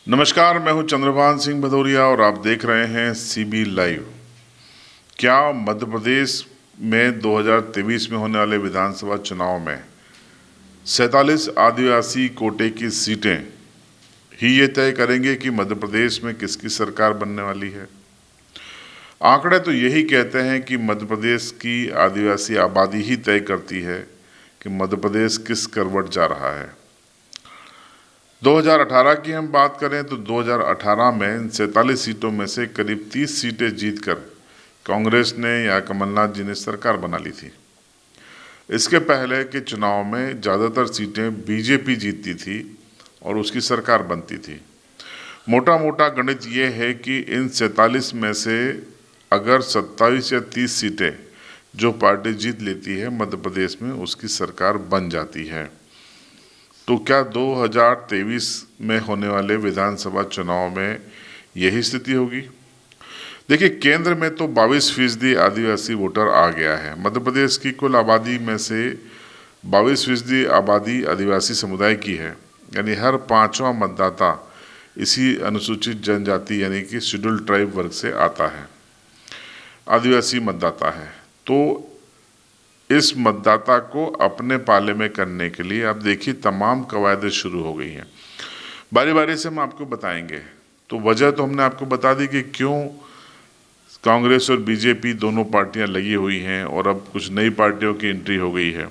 नमस्कार, मैं हूं चंद्रभान सिंह भदौरिया और आप देख रहे हैं सीबी लाइव। क्या मध्य प्रदेश में 2023 में होने वाले विधानसभा चुनाव में 47 आदिवासी कोटे की सीटें ही ये तय करेंगे कि मध्य प्रदेश में किसकी सरकार बनने वाली है? आंकड़े तो यही कहते हैं कि मध्य प्रदेश की आदिवासी आबादी ही तय करती है कि मध्य प्रदेश किस करवट जा रहा है। 2018 की हम बात करें तो 2018 में इन 47 सीटों में से करीब 30 सीटें जीतकर कांग्रेस ने या कमलनाथ जी ने सरकार बना ली थी। इसके पहले के चुनाव में ज़्यादातर सीटें बीजेपी जीतती थी और उसकी सरकार बनती थी। मोटा मोटा गणित ये है कि इन 47 में से अगर 27 या 30 सीटें जो पार्टी जीत लेती है मध्य प्रदेश में, उसकी सरकार बन जाती है। तो क्या 2023 में होने वाले विधानसभा चुनाव में यही स्थिति होगी? देखिए, केंद्र में तो 22% आदिवासी वोटर आ गया है। मध्य प्रदेश की कुल आबादी में से 22% आबादी आदिवासी समुदाय की है, यानी हर पांचवा मतदाता इसी अनुसूचित जनजाति यानी कि शेड्यूल्ड ट्राइब वर्ग से आता है, आदिवासी मतदाता है। तो इस मतदाता को अपने पाले में करने के लिए आप देखिए तमाम कवायदें शुरू हो गई हैं। बारी बारी से हम आपको बताएंगे। तो वजह तो हमने आपको बता दी कि क्यों कांग्रेस और बीजेपी दोनों पार्टियां लगी हुई हैं और अब कुछ नई पार्टियों की एंट्री हो गई है।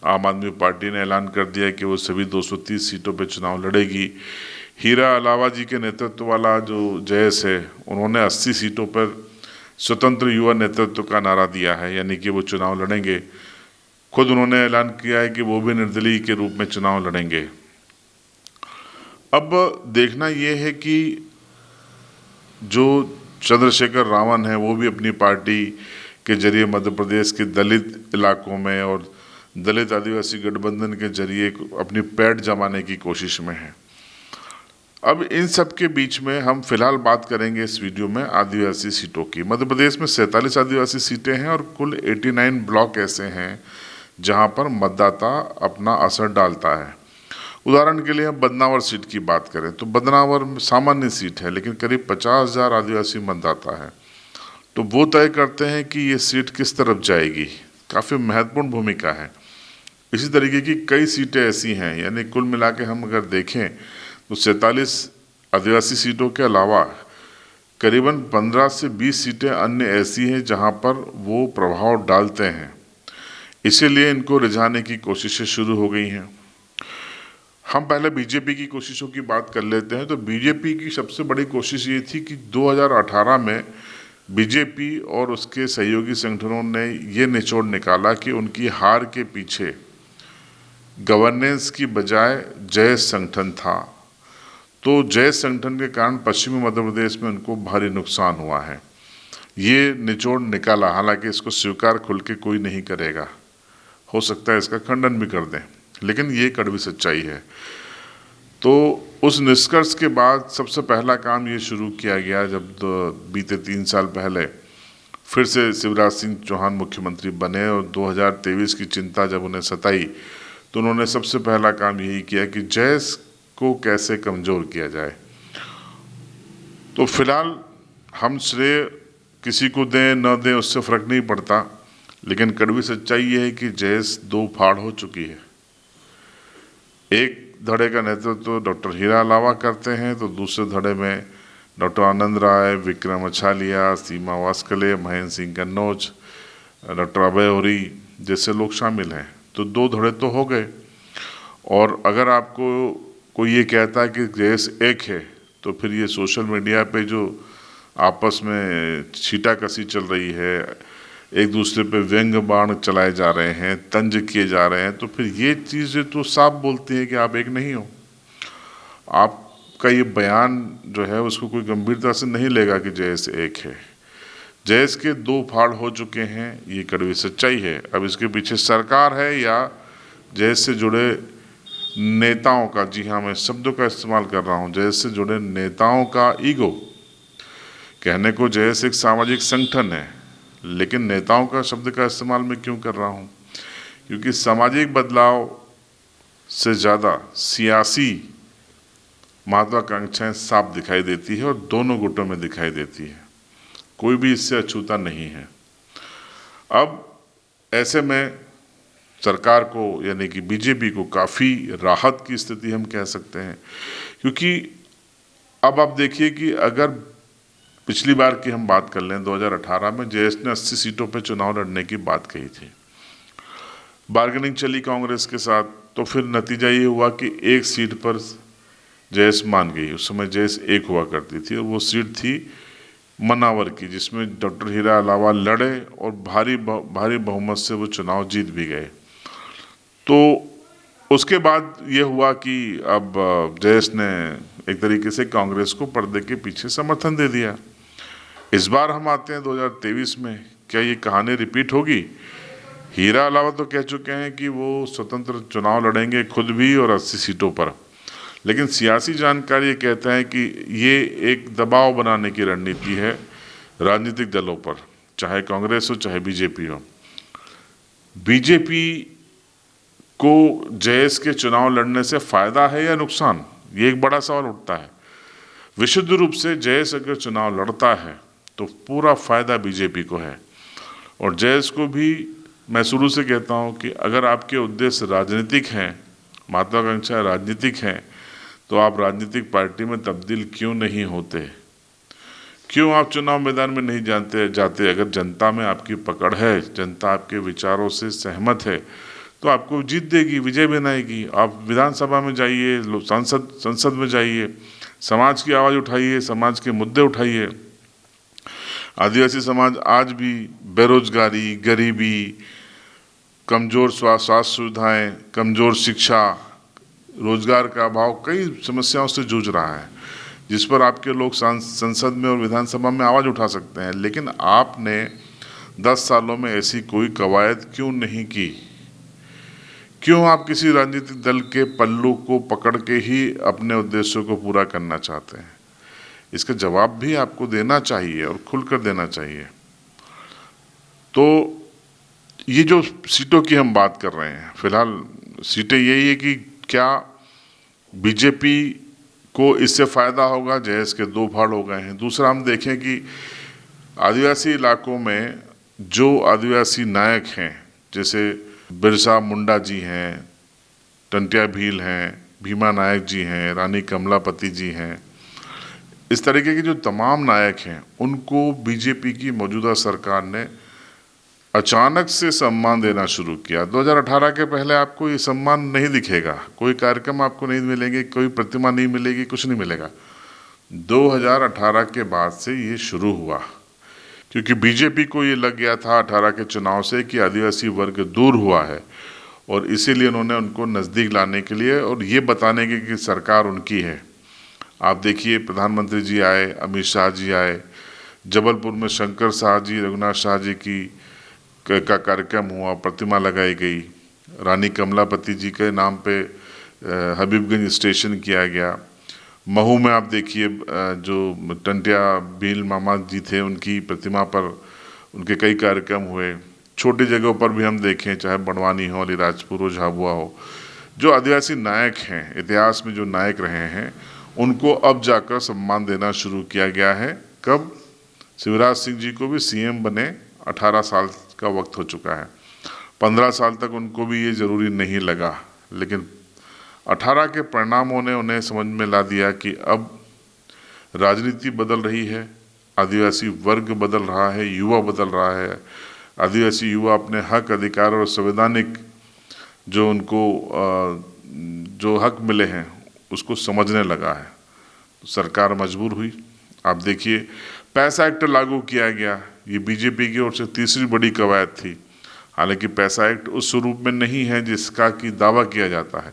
आम आदमी पार्टी ने ऐलान कर दिया कि वो सभी 230 सीटों पर चुनाव लड़ेगी। हीरा अलावा जी के नेतृत्व वाला जो जयस है, उन्होंने 80 सीटों पर स्वतंत्र युवा नेतृत्व का नारा दिया है, यानी कि वो चुनाव लड़ेंगे। खुद उन्होंने ऐलान किया है कि वो भी निर्दलीय के रूप में चुनाव लड़ेंगे। अब देखना ये है कि जो चंद्रशेखर रावण है वो भी अपनी पार्टी के जरिए मध्य प्रदेश के दलित इलाकों में और दलित आदिवासी गठबंधन के जरिए अपनी पैठ जमाने की कोशिश में है। अब इन सब के बीच में हम फिलहाल बात करेंगे इस वीडियो में आदिवासी सीटों की। मध्य प्रदेश में 47 आदिवासी सीटें हैं और कुल 89 ब्लॉक ऐसे हैं जहां पर मतदाता अपना असर डालता है। उदाहरण के लिए हम बदनावर सीट की बात करें तो बदनावर सामान्य सीट है, लेकिन करीब 50,000 आदिवासी मतदाता है। तो वो तय करते हैं कि ये सीट किस तरफ जाएगी। काफ़ी महत्वपूर्ण भूमिका है। इसी तरीके की कई सीटें ऐसी हैं, यानी कुल मिला के हम अगर देखें तो 47 आदिवासी सीटों के अलावा करीबन 15 से 20 सीटें अन्य ऐसी हैं जहां पर वो प्रभाव डालते हैं। इसीलिए इनको रिझाने की कोशिशें शुरू हो गई हैं। हम पहले बीजेपी की कोशिशों की बात कर लेते हैं। तो बीजेपी की सबसे बड़ी कोशिश ये थी कि 2018 में बीजेपी और उसके सहयोगी संगठनों ने ये निचोड़ निकाला कि उनकी हार के पीछे गवर्नेंस की बजाय जयस संगठन था। तो जयस संगठन के कारण पश्चिमी मध्य प्रदेश में उनको भारी नुकसान हुआ है। ये निचोड़ निकाला, हालांकि इसको स्वीकार खुल के कोई नहीं करेगा, हो सकता है इसका खंडन भी कर दें, लेकिन ये कड़वी सच्चाई है। तो उस निष्कर्ष के बाद सबसे पहला काम ये शुरू किया गया जब बीते 3 साल पहले फिर से शिवराज सिंह चौहान मुख्यमंत्री बने और 2023 की चिंता जब उन्हें सताई तो उन्होंने सबसे पहला काम यही किया कि जयस को कैसे कमज़ोर किया जाए। तो फिलहाल हम श्रेय किसी को दें न दें उससे फ़र्क नहीं पड़ता, लेकिन कड़वी सच्चाई ये है कि जयस 2 फाड़ हो चुकी है। एक धड़े का नेतृत्व डॉक्टर हीरा अलावा करते हैं तो दूसरे धड़े में डॉक्टर आनंद राय, विक्रम अछालिया, सीमा वास्कले, महेंद्र सिंह कन्नौज, डॉक्टर अभय होरी जैसे लोग शामिल हैं। तो 2 धड़े तो हो गए। और अगर आपको कोई ये कहता है कि जयस एक है तो फिर ये सोशल मीडिया पे जो आपस में छींटाकशी चल रही है, एक दूसरे पे व्यंग बाण चलाए जा रहे हैं, तंज किए जा रहे हैं, तो फिर ये चीज़ें तो साफ बोलती हैं कि आप एक नहीं हो। आपका ये बयान जो है उसको कोई गंभीरता से नहीं लेगा कि जयस एक है। जयस के 2 फाड़ हो चुके हैं, ये कड़वी सच्चाई है। अब इसके पीछे सरकार है या जयस से जुड़े नेताओं का, जी हाँ मैं शब्दों का इस्तेमाल कर रहा हूँ, जयस से जुड़े नेताओं का ईगो। कहने को जयस एक सामाजिक संगठन है, लेकिन नेताओं का शब्द का इस्तेमाल मैं क्यों कर रहा हूँ? क्योंकि सामाजिक बदलाव से ज़्यादा सियासी महत्वाकांक्षाएं साफ दिखाई देती है और दोनों गुटों में दिखाई देती है, कोई भी इससे अछूता नहीं है। अब ऐसे में सरकार को यानी कि बीजेपी को काफ़ी राहत की स्थिति हम कह सकते हैं, क्योंकि अब आप देखिए कि अगर पिछली बार की हम बात कर लें 2018 में जेएस ने 80 सीटों पर चुनाव लड़ने की बात कही थी, बार्गेनिंग चली कांग्रेस के साथ, तो फिर नतीजा ये हुआ कि एक सीट पर जेएस मान गई। उस समय जेएस एक हुआ करती थी और वो सीट थी मनावर की, जिसमें डॉक्टर हीरा अलावा लड़े और भारी बहुमत से वो चुनाव जीत भी गए। तो उसके बाद ये हुआ कि अब जेएस ने एक तरीके से कांग्रेस को पर्दे के पीछे समर्थन दे दिया। इस बार हम आते हैं 2023 में, क्या ये कहानी रिपीट होगी? हीरा अलावा तो कह चुके हैं कि वो स्वतंत्र चुनाव लड़ेंगे खुद भी और 80 सीटों पर, लेकिन सियासी जानकारी ये कहता है कि ये एक दबाव बनाने की रणनीति है राजनीतिक दलों पर, चाहे कांग्रेस हो चाहे बीजेपी हो। बीजेपी को जेएस के चुनाव लड़ने से फायदा है या नुकसान, ये एक बड़ा सवाल उठता है। विशुद्ध रूप से जेएस अगर चुनाव लड़ता है तो पूरा फायदा बीजेपी को है, और जेएस को भी मैं शुरू से कहता हूं कि अगर आपके उद्देश्य राजनीतिक हैं, महत्वाकांक्षा राजनीतिक हैं, तो आप राजनीतिक पार्टी में तब्दील क्यों नहीं होते, क्यों आप चुनाव मैदान में नहीं जाते? अगर जनता में आपकी पकड़ है, जनता आपके विचारों से सहमत है, तो आपको जीत देगी, विजय बनाएगी। आप विधानसभा में जाइए, संसद में जाइए, समाज की आवाज़ उठाइए, समाज के मुद्दे उठाइए। आदिवासी समाज आज भी बेरोजगारी, गरीबी, कमज़ोर स्वास्थ्य सुविधाएं, कमज़ोर शिक्षा, रोजगार का अभाव, कई समस्याओं से जूझ रहा है, जिस पर आपके लोग संसद में और विधानसभा में आवाज़ उठा सकते हैं। लेकिन आपने 10 सालों में ऐसी कोई कवायद क्यों नहीं की? क्यों आप किसी राजनीतिक दल के पल्लू को पकड़ के ही अपने उद्देश्यों को पूरा करना चाहते हैं? इसका जवाब भी आपको देना चाहिए और खुलकर देना चाहिए। तो ये जो सीटों की हम बात कर रहे हैं, फिलहाल सीटें यही है कि क्या बीजेपी को इससे फ़ायदा होगा? जेएस के 2 फाड़ हो गए हैं। दूसरा, हम देखें कि आदिवासी इलाकों में जो आदिवासी नायक हैं, जैसे बिरसा मुंडा जी हैं, टंट्या भील हैं, भीमा नायक जी हैं, रानी कमलापति जी हैं, इस तरीके के जो तमाम नायक हैं, उनको बीजेपी की मौजूदा सरकार ने अचानक से सम्मान देना शुरू किया। 2018 के पहले आपको ये सम्मान नहीं दिखेगा, कोई कार्यक्रम आपको नहीं मिलेंगे, कोई प्रतिमा नहीं मिलेगी, कुछ नहीं मिलेगा। 2018 के बाद से ये शुरू हुआ, क्योंकि बीजेपी को ये लग गया था 18 के चुनाव से कि आदिवासी वर्ग दूर हुआ है, और इसीलिए उन्होंने उनको नज़दीक लाने के लिए और ये बताने के कि सरकार उनकी है। आप देखिए, प्रधानमंत्री जी आए, अमित शाह जी आए, जबलपुर में शंकर शाह जी, रघुनाथ शाह जी का कार्यक्रम हुआ, प्रतिमा लगाई गई, रानी कमलापति जी के नाम पे हबीबगंज स्टेशन किया गया। महू में आप देखिए, जो टंट्या भील मामा जी थे, उनकी प्रतिमा पर उनके कई कार्यक्रम हुए। छोटी जगहों पर भी हम देखें, चाहे बड़वानी हो, अलीराजपुर हो, झाबुआ हो, जो आदिवासी नायक हैं, इतिहास में जो नायक रहे हैं, उनको अब जाकर सम्मान देना शुरू किया गया है। कब? शिवराज सिंह जी को भी सीएम बने 18 साल का वक्त हो चुका है। 15 साल तक उनको भी ये ज़रूरी नहीं लगा, लेकिन 18 के परिणामों ने उन्हें समझ में ला दिया कि अब राजनीति बदल रही है, आदिवासी वर्ग बदल रहा है, युवा बदल रहा है। आदिवासी युवा अपने हक, अधिकार और संवैधानिक जो उनको जो हक मिले हैं उसको समझने लगा है। तो सरकार मजबूर हुई। आप देखिए, पैसा एक्ट लागू किया गया, ये बीजेपी की ओर से तीसरी बड़ी कवायद थी। हालांकि पैसा एक्ट उस स्वरूप में नहीं है जिसका कि दावा किया जाता है,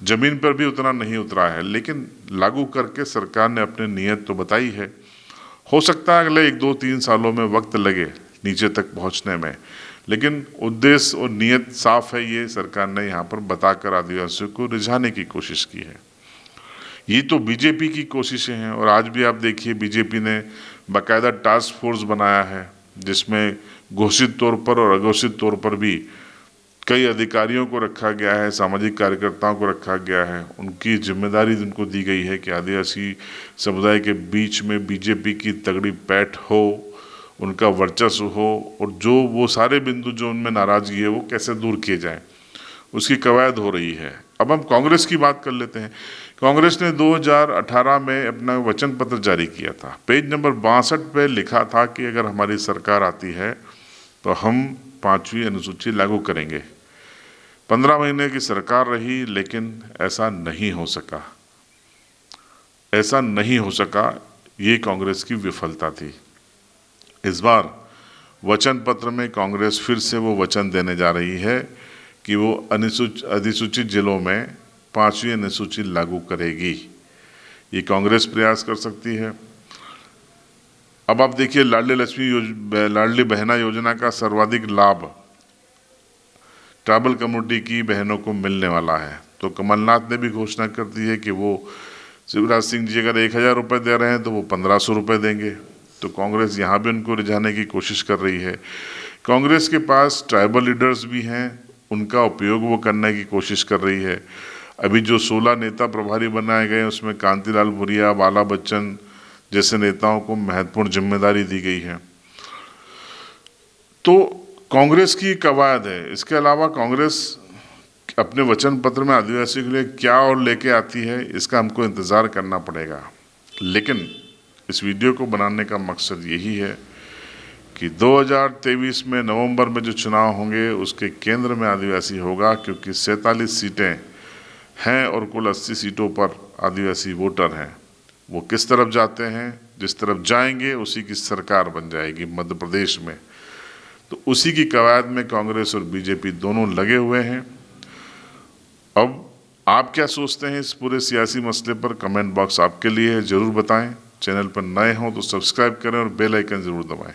जमीन पर भी उतना नहीं उतरा है, लेकिन लागू करके सरकार ने अपनी नीयत तो बताई है। हो सकता है अगले 1-2-3 सालों में वक्त लगे नीचे तक पहुंचने में, लेकिन उद्देश्य और नीयत साफ है, ये सरकार ने यहाँ पर बताकर आदिवासियों को रिझाने की कोशिश की है। ये तो बीजेपी की कोशिशें हैं, और आज भी आप देखिए बीजेपी ने बाकायदा टास्क फोर्स बनाया है, जिसमें घोषित तौर पर और अघोषित तौर पर भी कई अधिकारियों को रखा गया है, सामाजिक कार्यकर्ताओं को रखा गया है। उनकी जिम्मेदारी उनको दी गई है कि आदिवासी समुदाय के बीच में बीजेपी की तगड़ी पैठ हो, उनका वर्चस्व हो, और जो वो सारे बिंदु जो उनमें नाराजगी है वो कैसे दूर किए जाएं, उसकी कवायद हो रही है। अब हम कांग्रेस की बात कर लेते हैं। कांग्रेस ने 2018 में अपना वचन पत्र जारी किया था। पेज नंबर 62 पे लिखा था कि अगर हमारी सरकार आती है तो हम 5वीं अनुसूची लागू करेंगे। 15 महीने की सरकार रही, लेकिन ऐसा नहीं हो सका। ऐसा नहीं हो सका, ये कांग्रेस की विफलता थी। इस बार वचन पत्र में कांग्रेस फिर से वो वचन देने जा रही है कि वो अधिसूचित जिलों में 5वीं अनुसूची लागू करेगी। ये कांग्रेस प्रयास कर सकती है। अब आप देखिए, लाडली बहना योजना का सर्वाधिक लाभ ट्राइबल कम्युनिटी की बहनों को मिलने वाला है। तो कमलनाथ ने भी घोषणा कर दी है कि वो शिवराज सिंह जी अगर 1000 रुपये दे रहे हैं तो वो 1500 रुपये देंगे। तो कांग्रेस यहाँ भी उनको रिझाने की कोशिश कर रही है। कांग्रेस के पास ट्राइबल लीडर्स भी हैं, उनका उपयोग वो करने की कोशिश कर रही है। अभी जो 16 नेता प्रभारी बनाए गए उसमें कांतिलाल भूरिया, बाला बच्चन जैसे नेताओं को महत्वपूर्ण जिम्मेदारी दी गई है। तो कांग्रेस की कवायद है। इसके अलावा कांग्रेस अपने वचन पत्र में आदिवासियों के लिए क्या और लेके आती है, इसका हमको इंतज़ार करना पड़ेगा। लेकिन इस वीडियो को बनाने का मकसद यही है कि 2023 में नवंबर में जो चुनाव होंगे उसके केंद्र में आदिवासी होगा, क्योंकि 47 सीटें हैं और कुल 80 सीटों पर आदिवासी वोटर हैं। वो किस तरफ जाते हैं, जिस तरफ जाएंगे उसी की सरकार बन जाएगी मध्य प्रदेश में। तो उसी की कवायद में कांग्रेस और बीजेपी दोनों लगे हुए हैं। अब आप क्या सोचते हैं इस पूरे सियासी मसले पर? कमेंट बॉक्स आपके लिए है, ज़रूर बताएं। चैनल पर नए हों तो सब्सक्राइब करें और बेल आइकन ज़रूर दबाएं।